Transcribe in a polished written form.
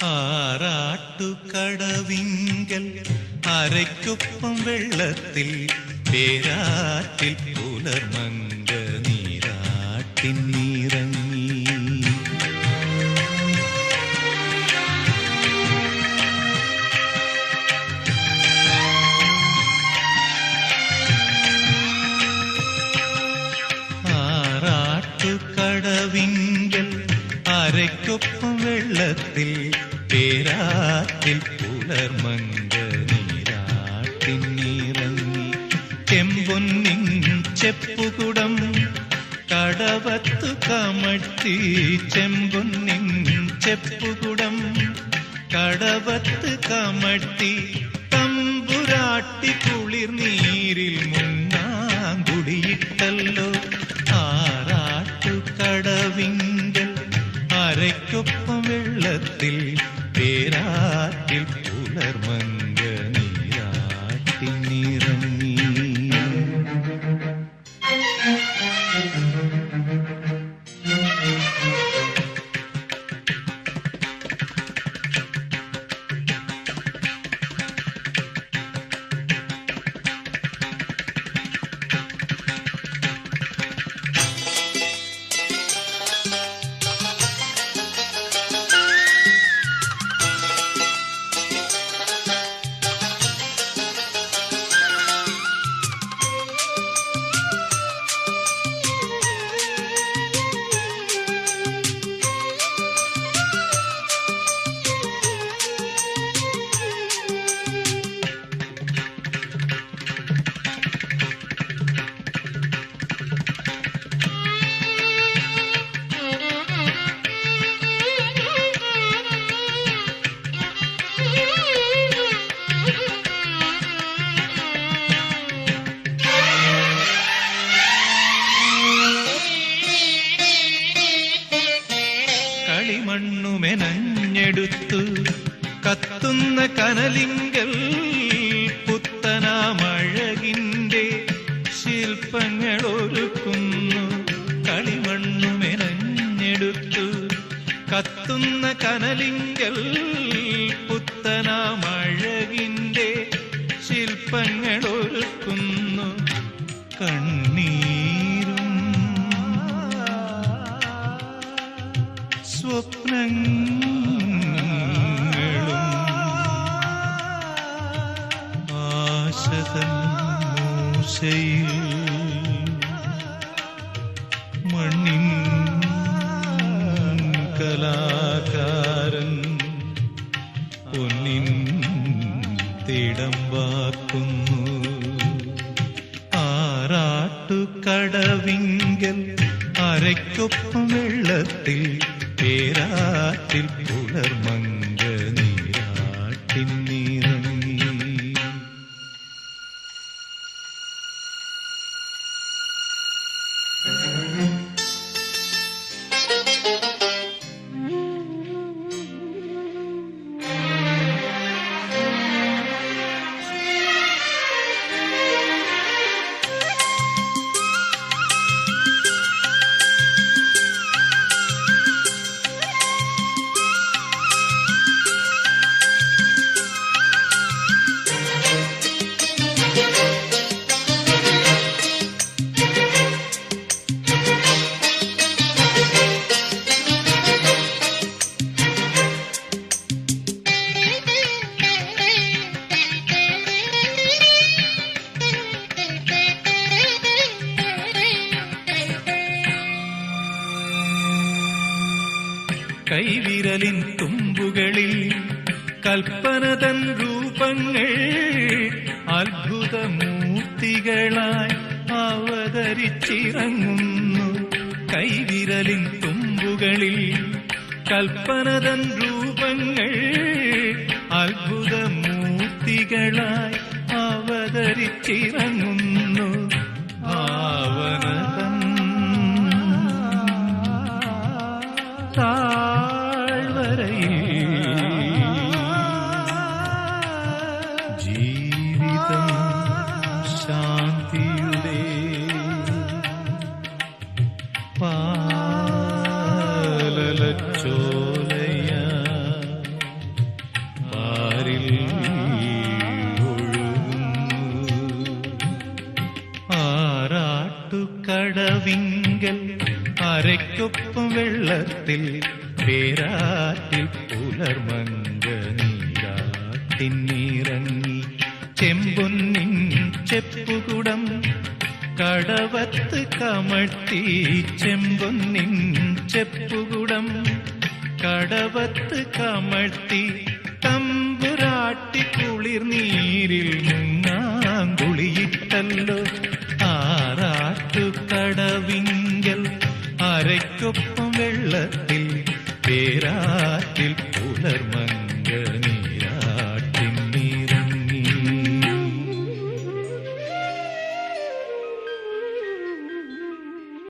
ആറാട്ടുകടവിങ്കൽ അരയ്ക്കൊപ്പം വെള്ളത്തിൽ പേരാറ്റിൽ പുലർമങ്ക നീരാട്ടിൻ നിറങ്ങി. ആറാട്ടുകടവിങ്കൽ അരയ്ക്കൊപ്പം വെള്ളത്തിൽ പേരാറ്റിൽ പുലർമങ്ക നീരാട്ടിൻ നിറങ്ങി. ചെമ്പൊന്നിൻ ചെപ്പുകുടം കടവത്തു കമഴ്ത്തി, ചെമ്പൊന്നിൻ ചെപ്പുകുടം കടവത്ത് കമഴ്ത്തി, തമ്പുരാട്ടി കുളിർ നീരിൽ മുന്നാങ്കുടിയിട്ടല്ലോ. ആറാട്ടുകടവിങ്കൽ അരയ്ക്കൊപ്പം വെള്ളത്തിൽ പേരാറ്റിൽ പുലർമങ്ക നീരാട്ടിൻ നിറങ്ങി. കളിമണ്ണുമെനഞ്ഞെടുത്തു കത്തുന്ന കനലിങ്കൽ പുത്തനാമഴകിന്റെ ശില്പങ്ങൾ ഒരുക്കുന്നു. കളിമണ്ണുമെനഞ്ഞെടുത്തു കത്തുന്ന കനലിങ്കൽ പുത്തനാമഴകിന്റെ ശില്പങ്ങൾ ഒരുക്കുന്നു. കണ്ണീരും സ്വപ്നങ്ങളും ആശതൻ മൂശയിൽ മണ്ണിൻ കലാകാരൻ പൊന്നിൻ തിടമ്പാക്കുന്നു. ആറാട്ടുകടവിങ്കൽ അരയ്ക്കൊപ്പം വെള്ളത്തിൽ പേരാറ്റിൽ പുലർമങ്ക നീരാട്ടിൻ നിറങ്ങി. കൈവിരലിൻ തുമ്പുകളിൽ കൽപ്പനതൻ രൂപങ്ങൾ അത്ഭുതമൂർത്തികളായി അവതരിച്ചിറങ്ങുന്നു. കൈവിരലിൻ തുമ്പുകളിൽ കൽപ്പനതൻ രൂപങ്ങൾ അത്ഭുതമൂർത്തികളായി അവതരിച്ചിറങ്ങുന്നു. ഭാവനതൻ ജീവിതം ശാന്തിയുടെ പാലലച്ചോലയ അരയ്ക്കൊപ്പം വെള്ളത്തിൽ പേരാറ്റിൽ പുലർമങ്ക നീരാട്ടിന്നിറങ്ങി ചെമ്പൊന്നിൻ ചെപ്പുകുടം കടവത്ത് കമഴ്ത്തി ചെമ്പൊന്നിൻ ചെപ്പുകുടം കടവത്ത് കമഴ്ത്തി തമ്പുരാട്ടി കുളിർ നീരിൽ മുങ്ങാങ്കുളിയിട്ടല്ലോ ആറാട്ടു കടവിങ്കൽ അരയ്ക്കൊപ്പം വെള്ളത്തിൽ പേരാറ്റിൽ പുലർമങ്ങ